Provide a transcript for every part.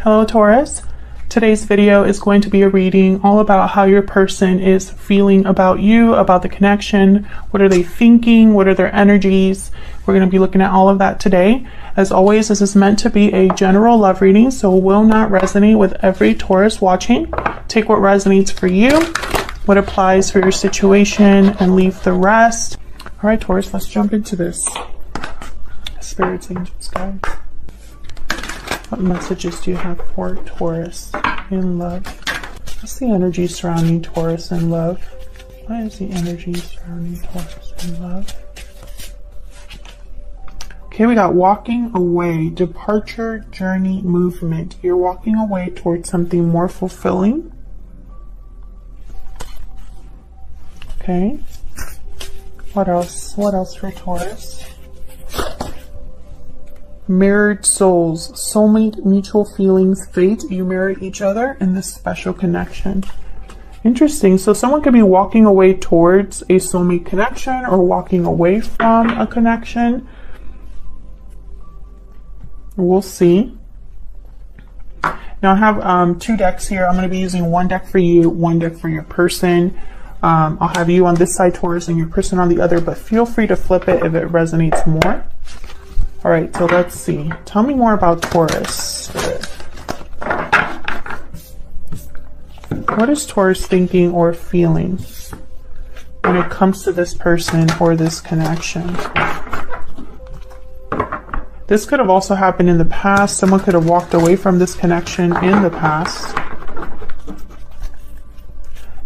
Hello Taurus. Today's video is going to be a reading all about how your person is feeling about you, about the connection. What are they thinking? What are their energies? We're going to be looking at all of that today. As always, this is meant to be a general love reading, so it will not resonate with every Taurus watching. Take what resonates for you, what applies for your situation, and leave the rest. All right, Taurus, let's jump into this. Spirits, angels, guys. What messages do you have for Taurus in love? What's the energy surrounding Taurus in love? What is the energy surrounding Taurus in love? Okay, we got walking away, departure, journey, movement. You're walking away towards something more fulfilling. Okay. What else? What else for Taurus? Mirrored souls, soulmate, mutual feelings, fate. You mirror each other in this special connection. Interesting. So someone could be walking away towards a soulmate connection or walking away from a connection. We'll see. Now I have two decks here. I'm going to be using one deck for you, one deck for your person. I'll have you on this side, Taurus, and your person on the other, but feel free to flip it if it resonates more. All right, so let's see. Tell me more about Taurus. What is Taurus thinking or feeling when it comes to this person or this connection? This could have also happened in the past. Someone could have walked away from this connection in the past.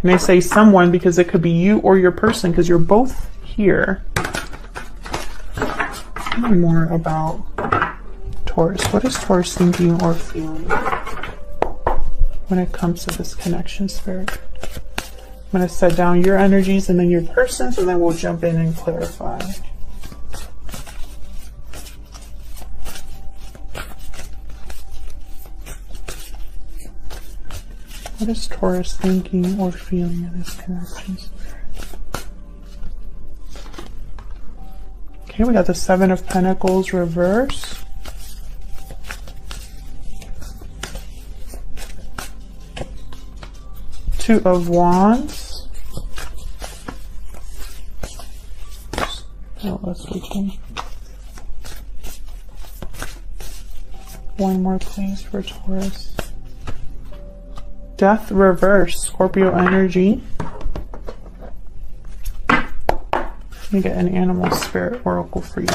And I say someone because it could be you or your person because you're both here. Tell me more about Taurus. What is Taurus thinking or feeling when it comes to this connection, Spirit? I'm going to set down your energies and then your person's, and then we'll jump in and clarify. What is Taurus thinking or feeling in this connection, Spirit? Okay, we got the Seven of Pentacles reverse. Two of Wands. Oh, let's weaken. One more, please, for Taurus. Death reverse, Scorpio energy. Let me get an animal spirit oracle for you.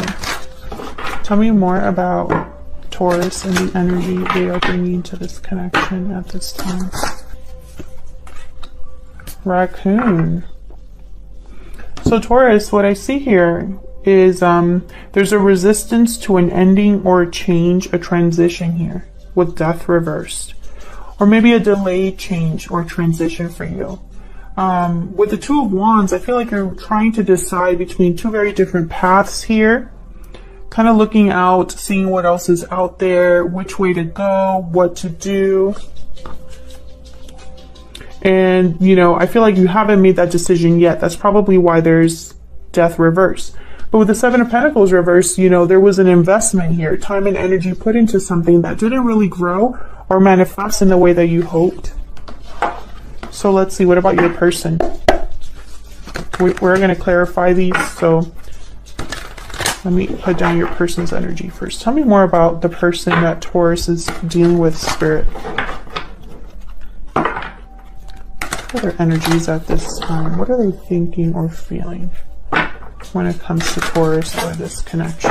Tell me more about Taurus and the energy they are bringing to this connection at this time. Raccoon. So Taurus, what I see here is there's a resistance to an ending or a change, a transition here with death reversed. Or maybe a delayed change or transition for you. With the Two of Wands, I feel like you're trying to decide between two very different paths here. Kind of looking out, seeing what else is out there, which way to go, what to do. And, you know, I feel like you haven't made that decision yet. That's probably why there's death reverse. But with the Seven of Pentacles reverse, you know, there was an investment here, time and energy put into something that didn't really grow or manifest in the way that you hoped. So let's see, what about your person? We're going to clarify these, so let me put down your person's energy first. Tell me more about the person that Taurus is dealing with, Spirit. What are their energies at this time? What are they thinking or feeling when it comes to Taurus or this connection?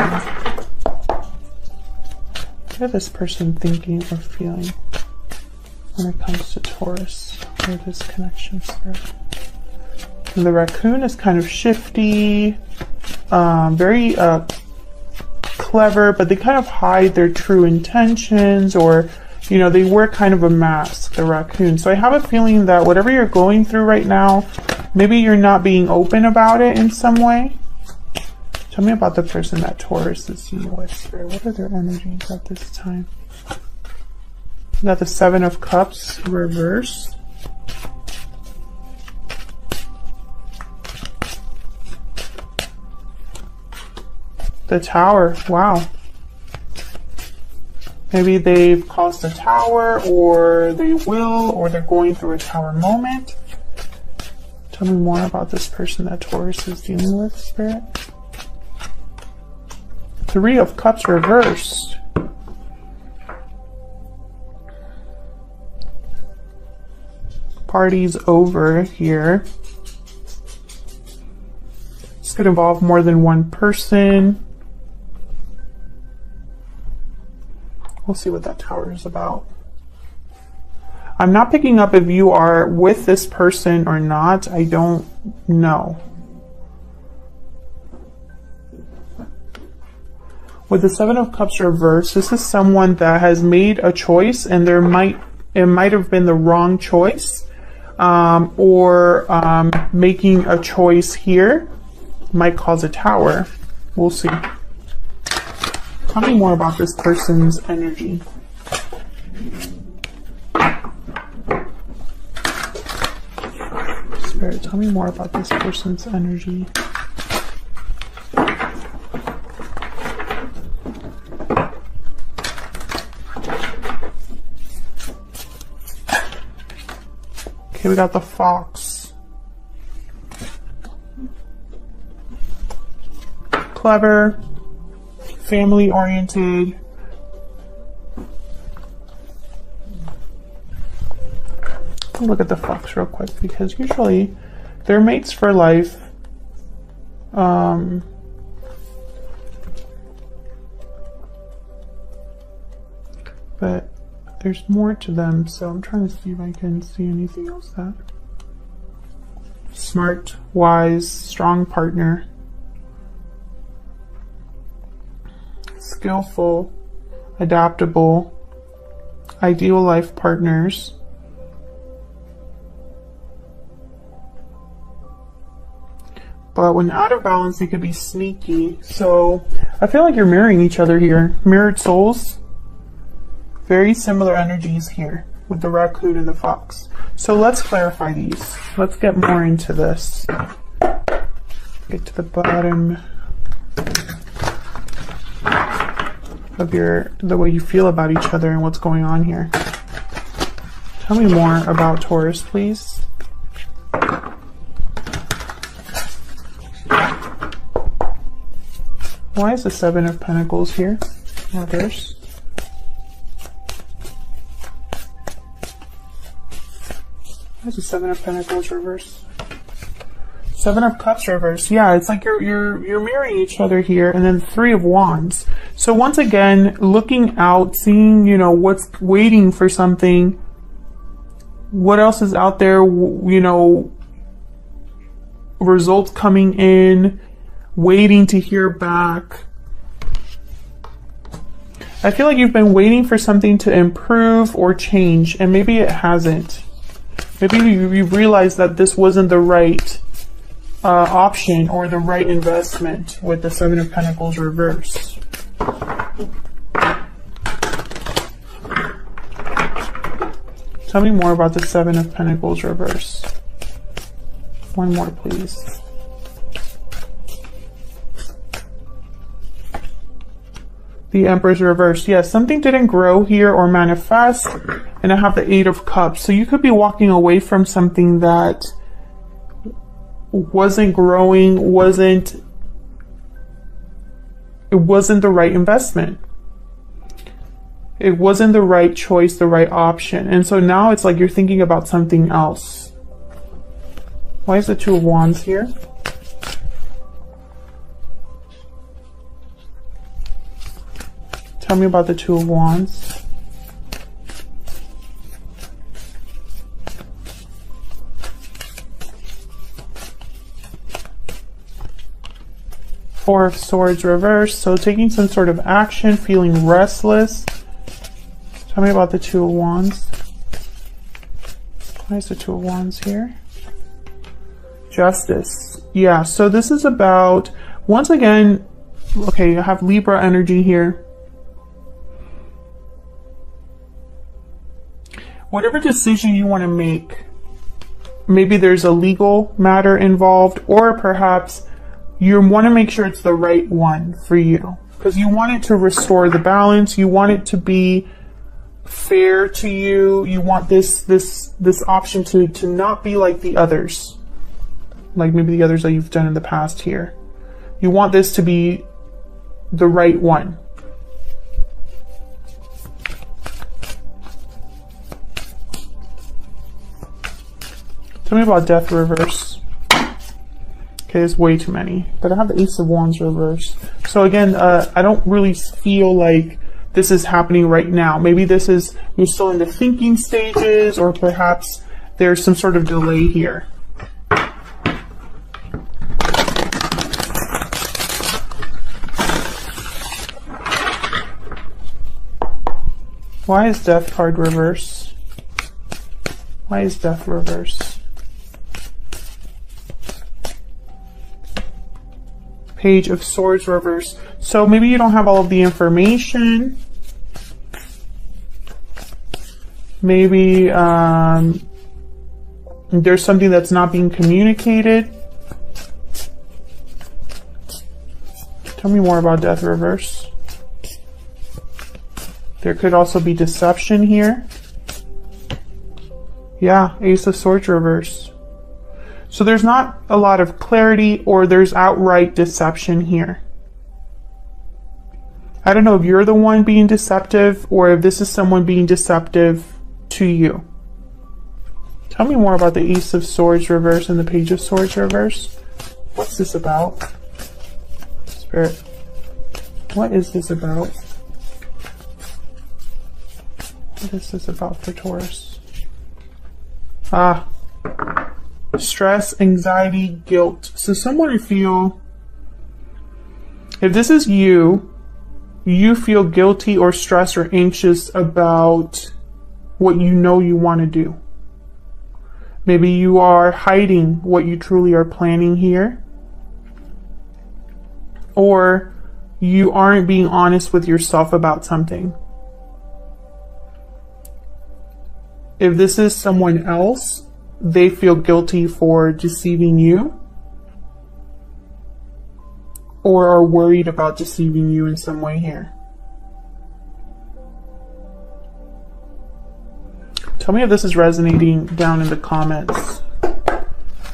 What is this person thinking or feeling when it comes to Taurus or this connection, Spirit? And the raccoon is kind of shifty, very clever, but they kind of hide their true intentions, or, you know, they wear kind of a mask, the raccoon. So I have a feeling that whatever you're going through right now, maybe you're not being open about it in some way. Tell me about the person that Taurus is dealing with, Spirit. What are their energies at this time? We got the Seven of Cups reversed. The Tower. Wow. Maybe they've caused a tower, or they will, or they're going through a tower moment. Tell me more about this person that Taurus is dealing with, Spirit. Three of Cups reversed. Party's over here. This could involve more than one person. We'll see what that tower is about. I'm not picking up if you are with this person or not. I don't know. With the Seven of Cups reversed, this is someone that has made a choice, and it might have been the wrong choice, or making a choice here might cause a tower. We'll see. Tell me more about this person's energy. Spirit, tell me more about this person's energy. Okay, we got the Fox. Clever. Family oriented. Look at the Fox real quick, because usually they're mates for life. But there's more to them, so I'm trying to see if I can see anything else. That smart, wise, strong partner. Skillful, adaptable, ideal life partners. But when out of balance, they could be sneaky. So I feel like you're mirroring each other here. Mirrored souls. Very similar energies here with the raccoon and the fox. So let's clarify these. Let's get more into this. Get to the bottom of the way you feel about each other and what's going on here. Tell me more about Taurus, please. Why is the Seven of Pentacles here? Reverse. Why is the Seven of Pentacles reverse? Seven of Cups reverse. Yeah, it's like you're mirroring each other here, and then Three of Wands. So once again, looking out, seeing, you know, what's waiting for something. What else is out there, you know, results coming in, waiting to hear back. I feel like you've been waiting for something to improve or change, and maybe it hasn't. Maybe you realized that this wasn't the right option or the right investment with the Seven of Pentacles reverse. Tell me more about the Seven of Pentacles reverse. One more, please. The Empress reverse. Yes, something didn't grow here or manifest. And I have the Eight of Cups. So you could be walking away from something that wasn't growing, it wasn't the right investment. It wasn't the right choice, the right option. And so now it's like you're thinking about something else. Why is the Two of Wands here? Tell me about the Two of Wands. Four of Swords reversed. So taking some sort of action, feeling restless. Tell me about the Two of Wands. Why is the Two of Wands here? Justice. Yeah, so this is about, once again, okay, I have Libra energy here. Whatever decision you want to make, maybe there's a legal matter involved, or perhaps you want to make sure it's the right one for you. because you want it to restore the balance. You want it to be fair to you. You want this option to not be like the others, like maybe the others that you've done in the past here. You want this to be the right one. Tell me about death reverse. Okay, it's way too many, but I have the Ace of Wands reverse. So again, I don't really feel like this is happening right now. Maybe this is, you're still in the thinking stages, or perhaps there's some sort of delay here. Why is death card reverse? Why is death reverse? Page of Swords reverse. So maybe you don't have all of the information. Maybe there's something that's not being communicated. Tell me more about death reverse. There could also be deception here. Yeah, Ace of Swords reverse. So there's not a lot of clarity, or there's outright deception here. I don't know if you're the one being deceptive, or if this is someone being deceptive to you. Tell me more about the Ace of Swords reverse and the Page of Swords reverse. What's this about? Spirit, what is this about? What is this about for Taurus? Stress, anxiety, guilt. So someone feel, if this is you, you feel guilty or stressed or anxious about what you know you want to do. Maybe you are hiding what you truly are planning here. Or you aren't being honest with yourself about something. If this is someone else, they feel guilty for deceiving you, or are worried about deceiving you in some way here. Tell me if this is resonating down in the comments.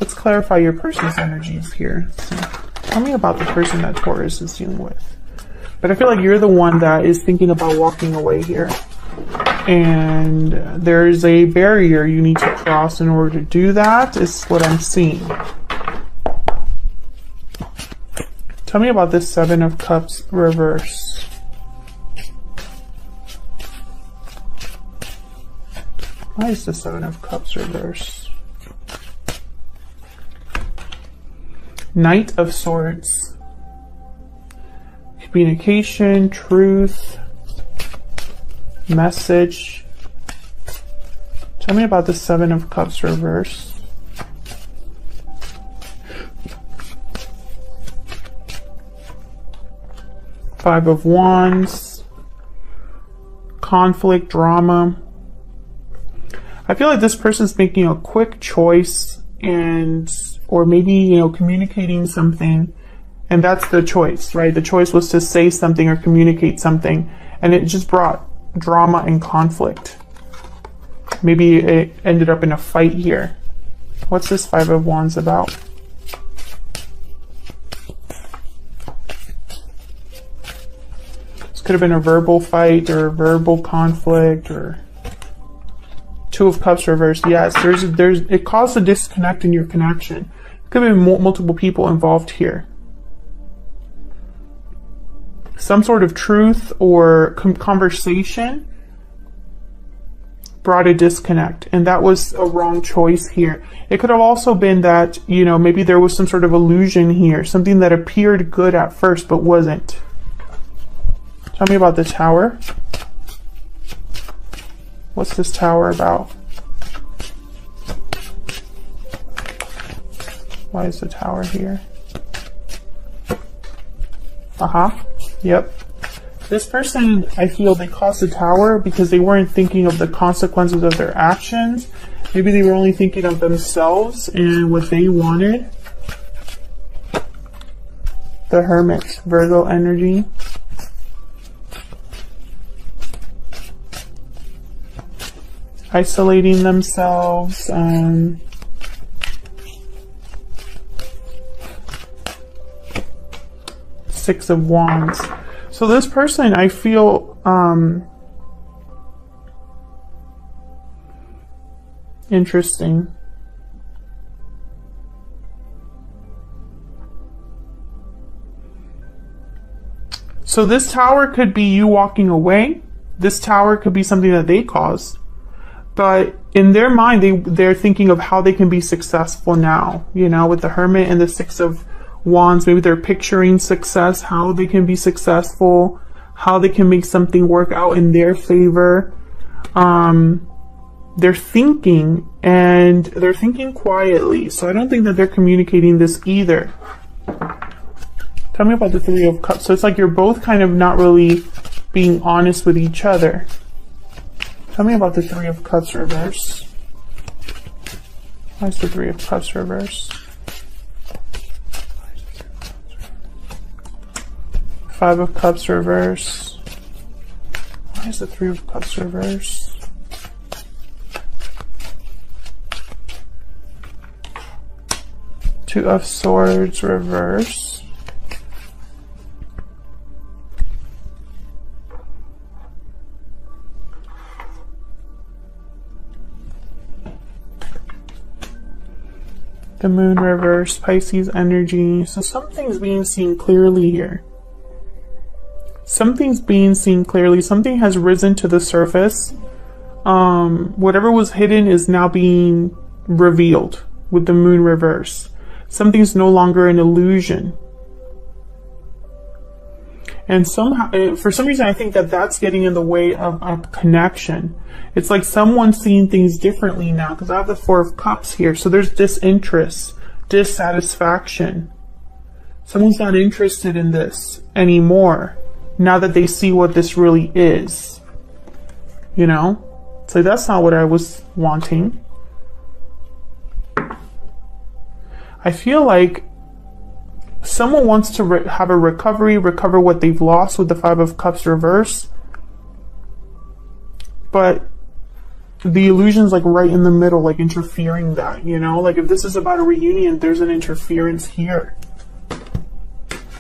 Let's clarify your person's energies here. So tell me about the person that Taurus is dealing with. But I feel like you're the one that is thinking about walking away here. And there's a barrier you need to cross in order to do that, is what I'm seeing. Tell me about this Seven of Cups reverse. Why is the Seven of Cups reverse? Knight of Swords. Communication, truth, message. Tell me about the Seven of Cups reverse. Five of Wands. Conflict, drama. I feel like this person's making a quick choice, or maybe, communicating something, and that's the choice, right? The choice was to say something or communicate something, and it just brought drama and conflict. Maybe it ended up in a fight here. What's this Five of Wands about? This could have been a verbal fight or a verbal conflict, or Two of Cups reversed. Yes, it caused a disconnect in your connection. Could have been multiple people involved here. Some sort of truth or conversation brought a disconnect, and that was a wrong choice here. It could have also been that, maybe there was some sort of illusion here, something that appeared good at first but wasn't. Tell me about the Tower. What's this Tower about? Why is the Tower here? Yep. This person, I feel they caused the Tower because they weren't thinking of the consequences of their actions. Maybe they were only thinking of themselves and what they wanted. The Hermit, Virgo energy. isolating themselves. Six of Wands. So this person, I feel interesting. So this tower could be you walking away. This tower could be something that they caused. But in their mind, they're thinking of how they can be successful now. You know, with the Hermit and the Six of Wands, maybe they're picturing success, how they can be successful, how they can make something work out in their favor. They're thinking, and they're thinking quietly. So I don't think that they're communicating this either. Tell me about the Three of Cups. So it's like you're both kind of not really being honest with each other. Tell me about the Three of Cups reverse. Why is the Three of Cups reverse? Five of Cups reverse. Why is the Three of Cups reverse? Two of Swords reverse. The Moon reverse, Pisces energy. So something's being seen clearly here. Something's being seen clearly. Something has risen to the surface. Whatever was hidden is now being revealed with the Moon reverse. Something's no longer an illusion. And somehow, for some reason, I think that that's getting in the way of a connection. It's like someone's seeing things differently now, because I have the Four of Cups here. So there's disinterest, dissatisfaction. Someone's not interested in this anymore now that they see what this really is. You know? So that's not what I was wanting. I feel like someone wants to have a recover what they've lost with the Five of Cups reverse. But the illusion's like right in the middle, like interfering that, you know? Like if this is about a reunion, there's an interference here.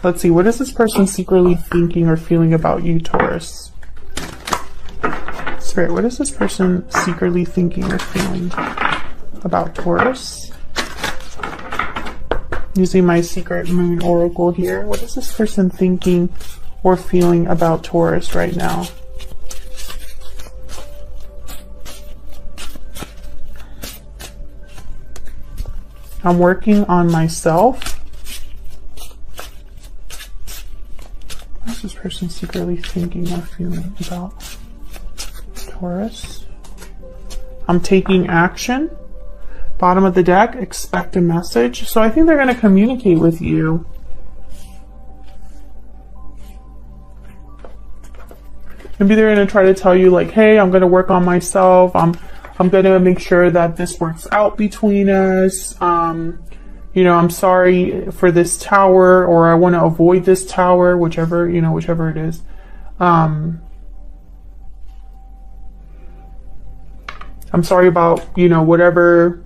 Let's see, what is this person secretly thinking or feeling about you, Taurus? Spirit, what is this person secretly thinking or feeling about Taurus? Using my secret moon oracle here. What is this person thinking or feeling about Taurus right now? I'm working on myself. What is this person secretly thinking or feeling about Taurus? I'm taking action. Bottom of the deck, expect a message. So I think they're going to communicate with you. Maybe they're going to try to tell you like, hey, I'm going to work on myself. I'm going to make sure that this works out between us. You know, I'm sorry for this tower, or I want to avoid this tower, whichever, you know, whichever it is. I'm sorry about, you know, whatever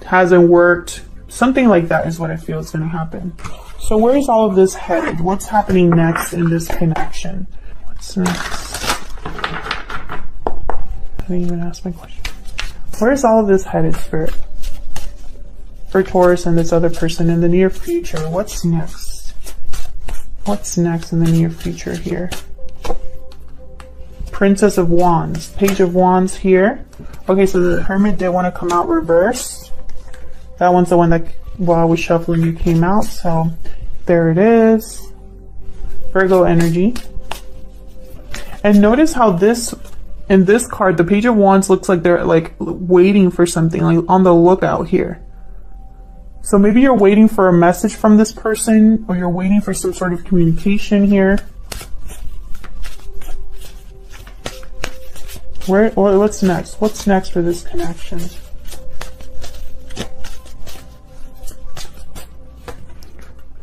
hasn't worked. Something like that is what I feel is going to happen. So where's all of this headed? What's happening next in this connection? What's next? I didn't even ask my question. Where's all of this headed, Spirit? For Taurus and this other person in the near future. What's next? What's next in the near future here? Princess of Wands. Page of Wands here. Okay, so the Hermit did want to come out reversed. That one's the one that, while I was shuffling, you came out. So there it is. Virgo energy. And notice how this, in this card, the Page of Wands looks like they're like waiting for something, like on the lookout here. So maybe you're waiting for a message from this person, or you're waiting for some sort of communication here. What's next? What's next for this connection?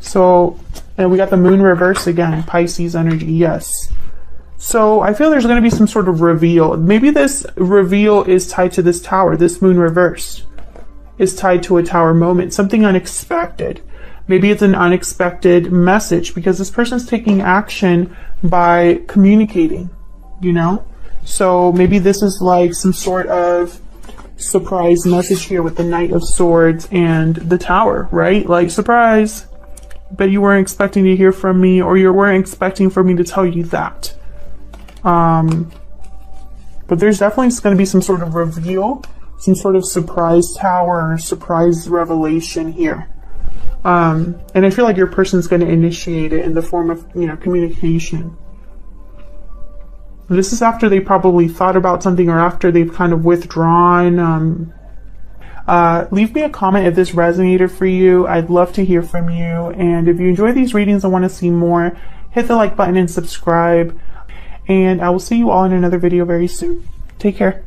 So, and we got the Moon reverse again, Pisces energy, yes. So I feel there's going to be some sort of reveal. Maybe this reveal is tied to this tower. This moon reversed is tied to a tower moment, something unexpected. Maybe it's an unexpected message because this person's taking action by communicating, you know? So maybe this is like some sort of surprise message here with the Knight of Swords and the Tower, right? Like, surprise, but you weren't expecting to hear from me, or you weren't expecting for me to tell you that. But there's definitely going to be some sort of reveal, some sort of surprise tower, surprise revelation here. And I feel like your person's going to initiate it in the form of, you know, communication. This is after they probably thought about something or after they've kind of withdrawn. Leave me a comment if this resonated for you. I'd love to hear from you. And if you enjoy these readings and want to see more, hit the like button and subscribe. And I will see you all in another video very soon. Take care.